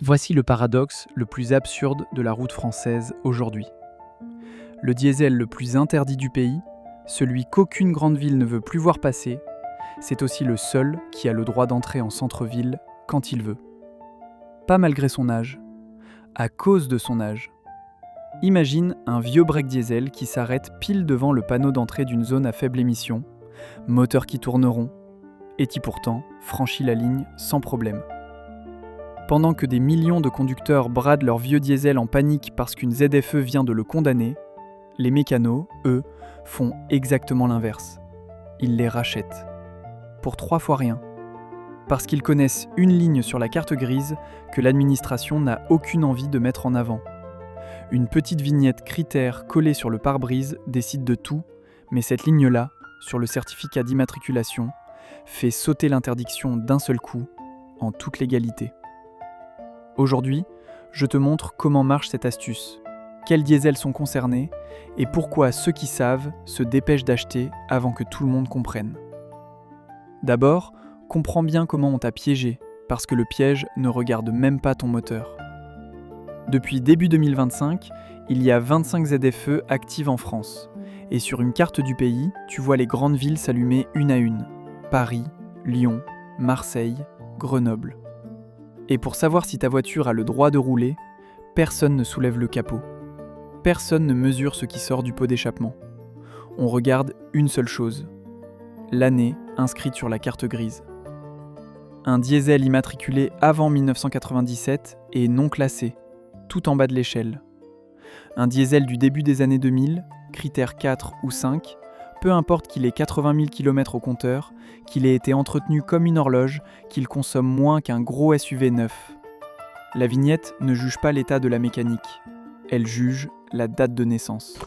Voici le paradoxe le plus absurde de la route française aujourd'hui. Le diesel le plus interdit du pays, celui qu'aucune grande ville ne veut plus voir passer, c'est aussi le seul qui a le droit d'entrer en centre-ville quand il veut. Pas malgré son âge, à cause de son âge. Imagine un vieux break diesel qui s'arrête pile devant le panneau d'entrée d'une zone à faible émission, moteurs qui tourneront, et qui pourtant franchit la ligne sans problème. Pendant que des millions de conducteurs bradent leur vieux diesel en panique parce qu'une ZFE vient de le condamner, les mécanos, eux, font exactement l'inverse. Ils les rachètent. Pour 3 fois rien. Parce qu'ils connaissent une ligne sur la carte grise que l'administration n'a aucune envie de mettre en avant. Une petite vignette critère collée sur le pare-brise décide de tout, mais cette ligne-là, sur le certificat d'immatriculation, fait sauter l'interdiction d'un seul coup, en toute légalité. Aujourd'hui, je te montre comment marche cette astuce, quels diesels sont concernés et pourquoi ceux qui savent se dépêchent d'acheter avant que tout le monde comprenne. D'abord, comprends bien comment on t'a piégé, parce que le piège ne regarde même pas ton moteur. Depuis début 2025, il y a 25 ZFE actives en France, et sur une carte du pays, tu vois les grandes villes s'allumer une à une. Paris, Lyon, Marseille, Grenoble. Et pour savoir si ta voiture a le droit de rouler, personne ne soulève le capot. Personne ne mesure ce qui sort du pot d'échappement. On regarde une seule chose, l'année inscrite sur la carte grise. Un diesel immatriculé avant 1997 et non classé, tout en bas de l'échelle. Un diesel du début des années 2000, critère 4 ou 5, peu importe qu'il ait 80 000 km au compteur, qu'il ait été entretenu comme une horloge, qu'il consomme moins qu'un gros SUV neuf. La vignette ne juge pas l'état de la mécanique, elle juge la date de naissance.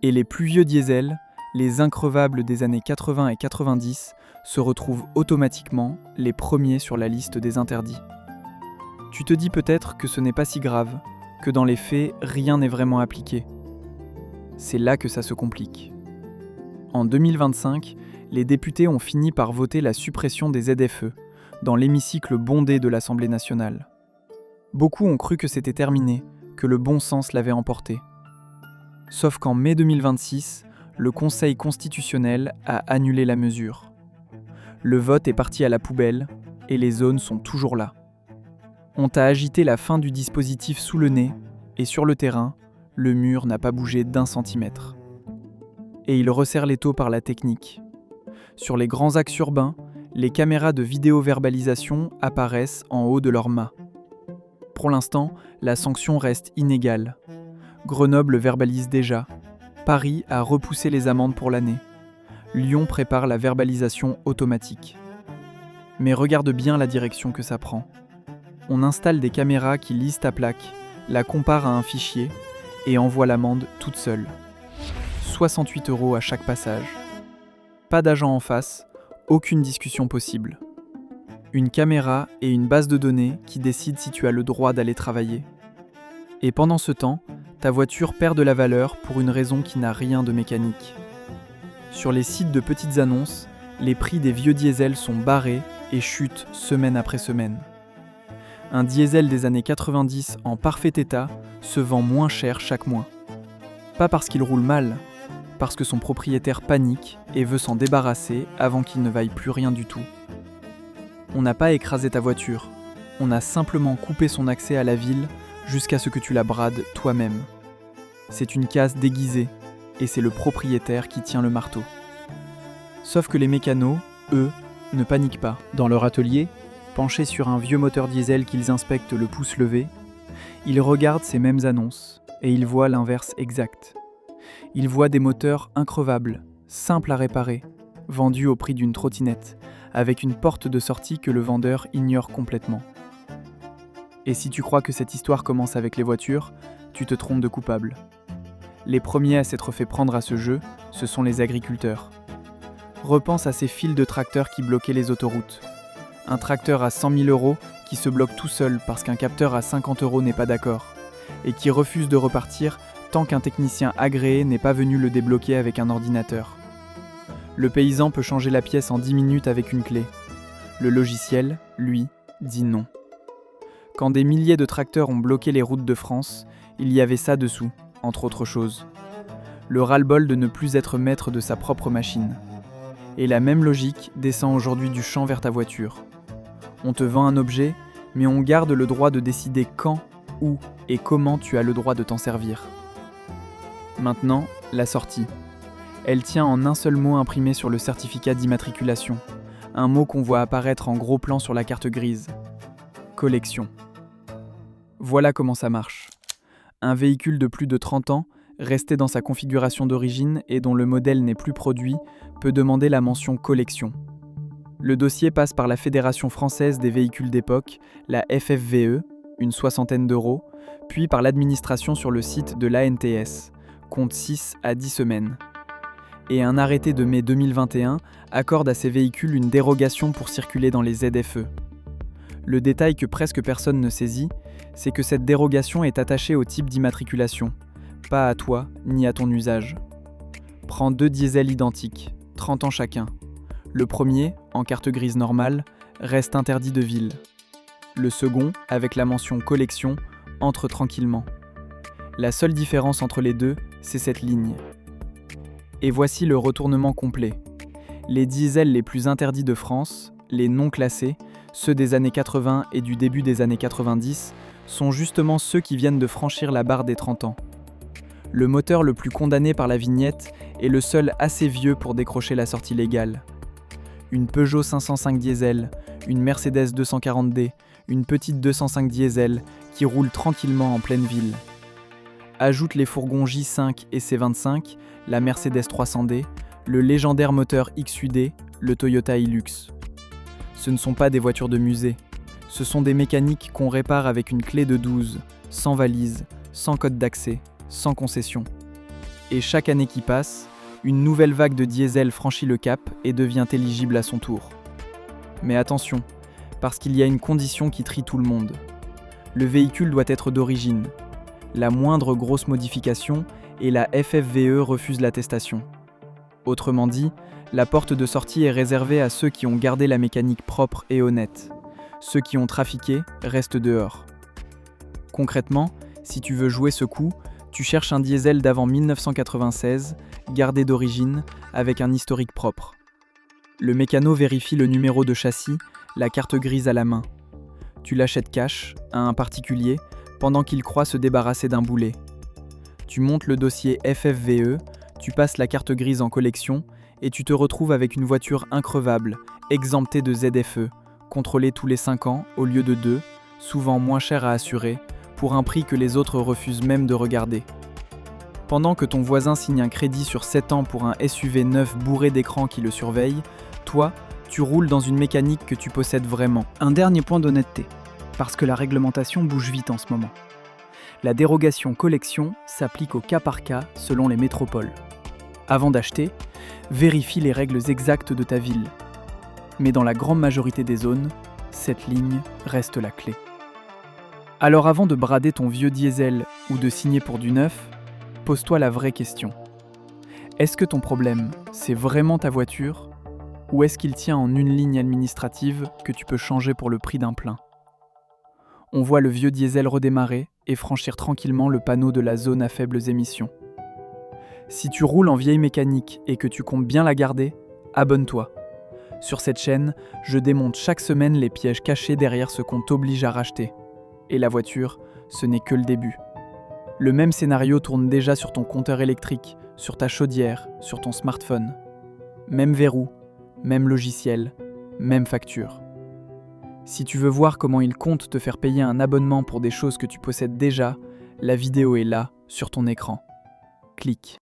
Et les plus vieux diesels, les increvables des années 80 et 90, se retrouvent automatiquement les premiers sur la liste des interdits. Tu te dis peut-être que ce n'est pas si grave, que dans les faits, rien n'est vraiment appliqué. C'est là que ça se complique. En 2025, les députés ont fini par voter la suppression des ZFE, dans l'hémicycle bondé de l'Assemblée nationale. Beaucoup ont cru que c'était terminé, que le bon sens l'avait emporté. Sauf qu'en mai 2026, le Conseil constitutionnel a annulé la mesure. Le vote est parti à la poubelle, et les zones sont toujours là. On t'a agité la fin du dispositif sous le nez, et sur le terrain, le mur n'a pas bougé d'1 centimètre. Et il resserre l'étau par la technique. Sur les grands axes urbains, les caméras de vidéo-verbalisation apparaissent en haut de leurs mâts. Pour l'instant, la sanction reste inégale. Grenoble verbalise déjà. Paris a repoussé les amendes pour l'année. Lyon prépare la verbalisation automatique. Mais regarde bien la direction que ça prend. On installe des caméras qui lisent ta plaque, la comparent à un fichier et envoient l'amende toute seule. 68 € à chaque passage. Pas d'agent en face, aucune discussion possible. Une caméra et une base de données qui décident si tu as le droit d'aller travailler. Et pendant ce temps, ta voiture perd de la valeur pour une raison qui n'a rien de mécanique. Sur les sites de petites annonces, les prix des vieux diesels sont barrés et chutent semaine après semaine. Un diesel des années 90 en parfait état se vend moins cher chaque mois. Pas parce qu'il roule mal, parce que son propriétaire panique et veut s'en débarrasser avant qu'il ne vaille plus rien du tout. On n'a pas écrasé ta voiture, on a simplement coupé son accès à la ville jusqu'à ce que tu la brades toi-même. C'est une casse déguisée, et c'est le propriétaire qui tient le marteau. Sauf que les mécanos, eux, ne paniquent pas. Dans leur atelier, penchés sur un vieux moteur diesel qu'ils inspectent le pouce levé, ils regardent ces mêmes annonces, et ils voient l'inverse exact. Ils voient des moteurs increvables, simples à réparer, vendus au prix d'une trottinette, avec une porte de sortie que le vendeur ignore complètement. Et si tu crois que cette histoire commence avec les voitures, tu te trompes de coupable. Les premiers à s'être fait prendre à ce jeu, ce sont les agriculteurs. Repense à ces files de tracteurs qui bloquaient les autoroutes. Un tracteur à 100 000 € qui se bloque tout seul parce qu'un capteur à 50 € n'est pas d'accord, et qui refuse de repartir tant qu'un technicien agréé n'est pas venu le débloquer avec un ordinateur. Le paysan peut changer la pièce en 10 minutes avec une clé. Le logiciel, lui, dit non. Quand des milliers de tracteurs ont bloqué les routes de France, il y avait ça dessous, entre autres choses. Le ras-le-bol de ne plus être maître de sa propre machine. Et la même logique descend aujourd'hui du champ vers ta voiture. On te vend un objet, mais on garde le droit de décider quand, où et comment tu as le droit de t'en servir. Maintenant, la sortie. Elle tient en un seul mot imprimé sur le certificat d'immatriculation, un mot qu'on voit apparaître en gros plan sur la carte grise. Collection. Voilà comment ça marche. Un véhicule de plus de 30 ans, resté dans sa configuration d'origine et dont le modèle n'est plus produit, peut demander la mention collection. Le dossier passe par la Fédération française des véhicules d'époque, la FFVE, une soixantaine d'euros, puis par l'administration sur le site de l'ANTS, compte 6 à 10 semaines. Et un arrêté de mai 2021 accorde à ces véhicules une dérogation pour circuler dans les ZFE. Le détail que presque personne ne saisit, c'est que cette dérogation est attachée au type d'immatriculation, pas à toi ni à ton usage. Prends 2 diesels identiques, 30 ans chacun. Le premier, en carte grise normale, reste interdit de ville. Le second, avec la mention collection, entre tranquillement. La seule différence entre les deux, c'est cette ligne. Et voici le retournement complet. Les diesels les plus interdits de France, les non classés, ceux des années 80 et du début des années 90, sont justement ceux qui viennent de franchir la barre des 30 ans. Le moteur le plus condamné par la vignette est le seul assez vieux pour décrocher la sortie légale. Une Peugeot 505 diesel, une Mercedes 240D, une petite 205 diesel qui roule tranquillement en pleine ville. Ajoute les fourgons J5 et C25, la Mercedes 300D, le légendaire moteur XUD, le Toyota Hilux. Ce ne sont pas des voitures de musée, ce sont des mécaniques qu'on répare avec une clé de 12, sans valise, sans code d'accès, sans concession. Et chaque année qui passe, une nouvelle vague de diesel franchit le cap et devient éligible à son tour. Mais attention, parce qu'il y a une condition qui trie tout le monde. Le véhicule doit être d'origine. La moindre grosse modification et la FFVE refuse l'attestation. Autrement dit, la porte de sortie est réservée à ceux qui ont gardé la mécanique propre et honnête. Ceux qui ont trafiqué restent dehors. Concrètement, si tu veux jouer ce coup, tu cherches un diesel d'avant 1996, gardé d'origine, avec un historique propre. Le mécano vérifie le numéro de châssis, la carte grise à la main. Tu l'achètes cash, à un particulier, pendant qu'il croit se débarrasser d'un boulet. Tu montes le dossier FFVE, tu passes la carte grise en collection, et tu te retrouves avec une voiture increvable, exemptée de ZFE, contrôlée tous les 5 ans au lieu de 2, souvent moins chère à assurer, pour un prix que les autres refusent même de regarder. Pendant que ton voisin signe un crédit sur 7 ans pour un SUV neuf bourré d'écrans qui le surveille, toi, tu roules dans une mécanique que tu possèdes vraiment. Un dernier point d'honnêteté, parce que la réglementation bouge vite en ce moment. La dérogation collection s'applique au cas par cas selon les métropoles. Avant d'acheter, vérifie les règles exactes de ta ville. Mais dans la grande majorité des zones, cette ligne reste la clé. Alors avant de brader ton vieux diesel ou de signer pour du neuf, pose-toi la vraie question. Est-ce que ton problème, c'est vraiment ta voiture, ou est-ce qu'il tient en une ligne administrative que tu peux changer pour le prix d'un plein ? On voit le vieux diesel redémarrer et franchir tranquillement le panneau de la zone à faibles émissions. Si tu roules en vieille mécanique et que tu comptes bien la garder, abonne-toi. Sur cette chaîne, je démonte chaque semaine les pièges cachés derrière ce qu'on t'oblige à racheter. Et la voiture, ce n'est que le début. Le même scénario tourne déjà sur ton compteur électrique, sur ta chaudière, sur ton smartphone. Même verrou, même logiciel, même facture. Si tu veux voir comment il compte te faire payer un abonnement pour des choses que tu possèdes déjà, la vidéo est là, sur ton écran. Clique.